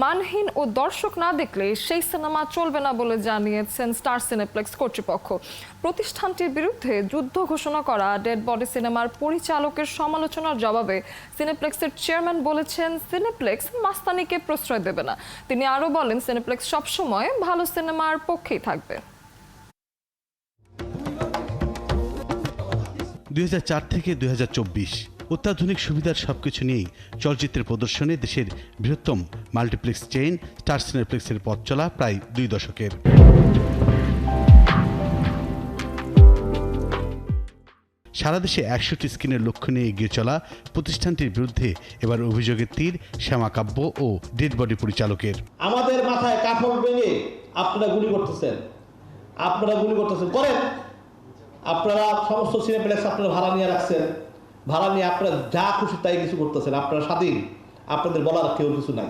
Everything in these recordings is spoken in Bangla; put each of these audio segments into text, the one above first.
মানহীন ও দর্শক না দেখলে সেই সিনেমা চলবে না বলে জানিয়েছেন স্টার সিনেপ্লেক্স কর্তৃপক্ষ। প্রতিষ্ঠানটির বিরুদ্ধে যুদ্ধ ঘোষণা করা ডেড বডি সিনেমার পরিচালকের সমালোচনার জবাবে সিনেপ্লেক্সের চেয়ারম্যান বলেছেন সিনেপ্লেক্স মাস্তানিকে প্রশ্রয় দেবে না। তিনি আরও বলেন সিনেপ্লেক্স সবসময় ভালো সিনেমার পক্ষেই থাকবে। 2004 থেকে 2024 অত্যাধুনিক সুবিধার সবকিছু নিয়েই চলচ্চিত্রের প্রদর্শনে দেশের বৃহত্তম মাল্টিপ্লেক্স চেইন স্টার সিনেপ্লেক্সের পথ চলা প্রায় 2 দশকের। সারা দেশে 100টি স্ক্রিনের লক্ষ্য নিয়ে এগিয়ে চলা প্রতিষ্ঠানটির বিরুদ্ধে এবার অভিযোগের তীর শ্যামা কাব্য ও ডেড বডি পরিচালকের। আমাদের মাথায় কাপড় ভেঙে আপনারা গুলি করতেছেন করেন। আপনারা সমস্ত সিনেপ্লেক্স আপনারা ভাড়া নিয়ে রাখছেন, ভাড়া নিয়ে আপনারা যা খুশি তাই কিছু করতেছেন, আপনারা স্বাধীন, আপনাদের বলার কেউ কিছু নাই।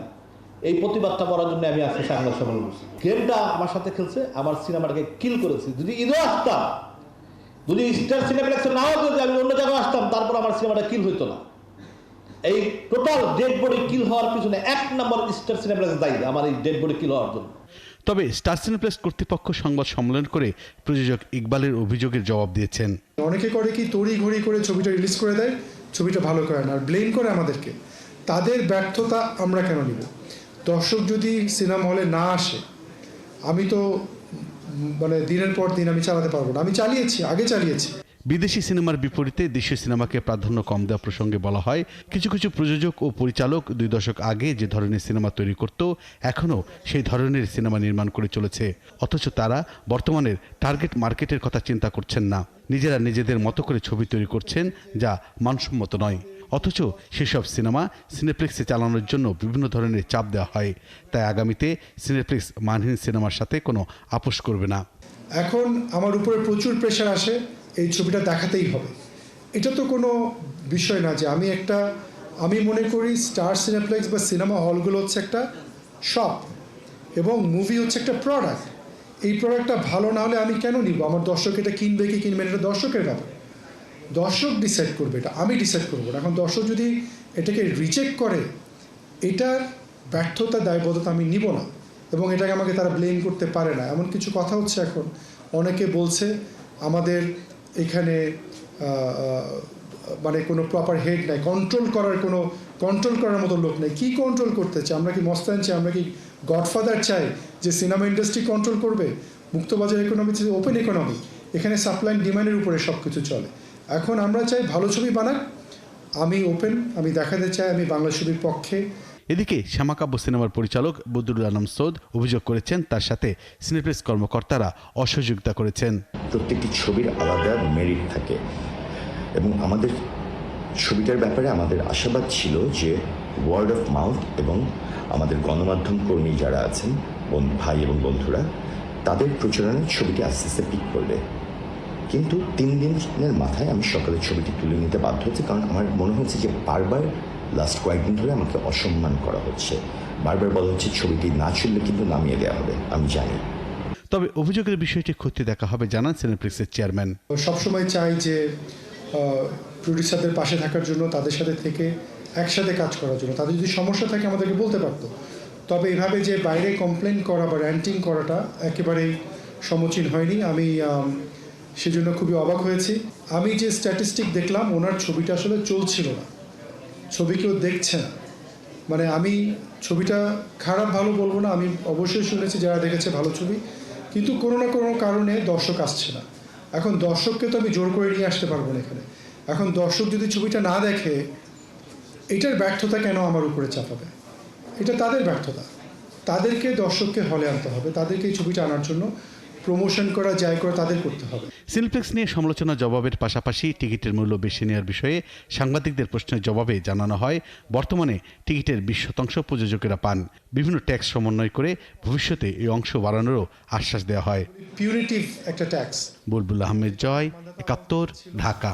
এই প্রতিবাদটা করার জন্য আমি আজকে সাংবাদিক সম্মেলন করছি। গেমটা আমার সাথে খেলছে, আমার সিনেমাটাকে কিল করেছি। যদি ঈদও আসতাম, যদি স্টার সিনেপ্লেক্সে নাও যদি আমি অন্য জায়গায় আসতাম, তারপর আমার সিনেমাটা কিল হইতো না। এই টোটাল ডেড বডি কিল হওয়ার পিছনে 1 নম্বর স্টার সিনেপ্লেক্স দায়ী, আমার এই ডেড বডি কিল হওয়ার জন্য। তবে স্টার সিনেপ্লেক্স কর্তৃপক্ষ সংবাদ সম্মেলন করে প্রযোজক ইকবালের অভিযোগের জবাব দিয়েছেন। অনেকে করে কি তড়িঘড়ি করে ছবিটা রিলিজ করে দেয়, ছবিটা ভালো করে না, আর ব্লেম করে আমাদেরকে। তাদের ব্যর্থতা আমরা কেন নিব? দর্শক যদি সিনেমা হলে না আসে, আমি তো দিনের পর দিন আমি চালাতে পারবো না। আমি আগে চালিয়েছি। বিদেশি সিনেমার বিপরীতে দেশীয় সিনেমাকে প্রাধান্য কম দেওয়া প্রসঙ্গে বলা হয়, কিছু কিছু প্রযোজক ও পরিচালক 2 দশক আগে যে ধরনের সিনেমা তৈরি করত, এখনও সেই ধরনের সিনেমা নির্মাণ করে চলেছে। অথচ তারা বর্তমানের টার্গেট মার্কেটের কথা চিন্তা করছেন না। নিজেরা নিজেদের মতো করে ছবি তৈরি করছেন, যা মানসম্মত নয়। অথচ সেসব সিনেমা সিনেপ্লেক্সে চালানোর জন্য বিভিন্ন ধরনের চাপ দেওয়া হয়। তাই আগামীতে সিনেপ্লেক্স মানহীন সিনেমার সাথে কোনো আপোষ করবে না। এখন আমার উপরে প্রচুর প্রেশার আসে, এই ছবিটা দেখাতেই হবে। এটা তো কোনো বিষয় না যে আমি মনে করি স্টার সিনেপ্লেক্স বা সিনেমা হলগুলো হচ্ছে একটা শপ এবং মুভি হচ্ছে একটা প্রোডাক্ট। এই প্রোডাক্টটা ভালো না হলে আমি কেন নিব? আমার দর্শক এটা কিনবে কি কিনবে এটা দর্শকের ব্যাপার। দর্শক ডিসাইড করবে, এটা আমি ডিসাইড করবো না। এখন দর্শক যদি এটাকে রিজেক্ট করে, এটার ব্যর্থতা দায়বদ্ধতা আমি নিব না, এবং এটাকে আমাকে তারা ব্লেম করতে পারে না। এমন কিছু কথা হচ্ছে এখন, অনেকে বলছে আমাদের এখানে কোনো প্রপার হেড নাই, কন্ট্রোল করার মতো লোক নেই। কি কন্ট্রোল করতে চাই? আমরা কি মস্তান চাই? আমরা কি গডফাদার চাই যে সিনেমা ইন্ডাস্ট্রি কন্ট্রোল করবে? মুক্তবাজার ইকোনমি, ওপেন ইকোনমি, এখানে সাপ্লাই অ্যান্ড ডিমান্ডের উপরে সব কিছু চলে। এখন আমরা চাই ভালো ছবি বানাক, আমি ওপেন, আমি দেখাতে চাই আমি বাংলা ছবির পক্ষে। এদিকে শ্যামাকাব্য সিনেমার পরিচালক বদরুল আলম সৌদ অভিযোগ করেছেন তার সাথে সিনেপ্লেক্স কর্মকর্তারা অসহযোগিতা করেছেন। প্রত্যেকটি ছবির আলাদা মেরিট থাকে এবং আমাদের ছবিটার ব্যাপারে আমাদের আশাবাদ ছিল যে ওয়ার্ড অফ মাউথ এবং আমাদের গণমাধ্যম কর্মী যারা আছেন, ভাই এবং বন্ধুরা, তাদের প্রচারণায় ছবিটি আস্তে আস্তে পিক করবে। কিন্তু 3 দিনের মাথায় আমি সকালে ছবিটি তুলে নিতে বাধ্য হচ্ছে, কারণ আমার মনে হচ্ছে যে বারবার লাস্ট কয়েকদিন ধরে আমাকে অসম্মান করা হচ্ছে। বারবার বলা হচ্ছে ছবিটি না চললে কিন্তু নামিয়ে দেওয়া হবে। আমি জানি, তবে অভিযোগের বিষয়টি খতিয়ে দেখা হবে জানান সিনেপ্লেক্সের চেয়ারম্যান। সবসময় চাই যে প্রডিউসারদের পাশে থাকার জন্য, তাদের সাথে থেকে একসাথে কাজ করার জন্য। তাদের যদি সমস্যা থাকে আমাদেরকে বলতে পারতো। তবে এভাবে যে বাইরে কমপ্লেন করা বা র্যান্টিং করাটা একেবারেই সমীচীন হয়নি। আমি সেজন্য খুবই অবাক হয়েছি। আমি যে স্ট্যাটিস্টিক দেখলাম, ওনার ছবিটা আসলে চলছিল না, ছবি কেউ দেখছে না। আমি ছবিটা খারাপ ভালো বলবো না, আমি অবশ্যই শুনেছি যারা দেখেছে ভালো ছবি, কিন্তু কোনো না কোনো কারণে দর্শক আসছে না। এখন দর্শককে তো আমি জোর করে নিয়ে আসতে পারবো না এখানে। এখন দর্শক যদি ছবিটা না দেখে, এটার ব্যর্থতা কেন আমার উপরে চাপাবে? এটা তাদের ব্যর্থতা। তাদেরকে দর্শককে হলে আনতে হবে, তাদেরকে এই ছবিটা আনার জন্য প্রমোশন করা যায় করে তাদের করতে হবে। সিনেপ্লেক্স নিয়ে সমালোচনা জবাবের পাশাপাশি টিকিটের মূল্য বেশি নেওয়ার বিষয়ে সাংবাদিকদের প্রশ্নের জবাবে জানানো হয়, বর্তমানে টিকিটের 20% প্রযোজকেরা পান। বিভিন্ন ট্যাক্স সমন্বয় করে ভবিষ্যতে এই অংশ বাড়ানোরও আশ্বাস দেওয়া হয়। পিউরিটিভ একটা ট্যাক্স। বুলবুল আহমেদ জয়, 71, ঢাকা।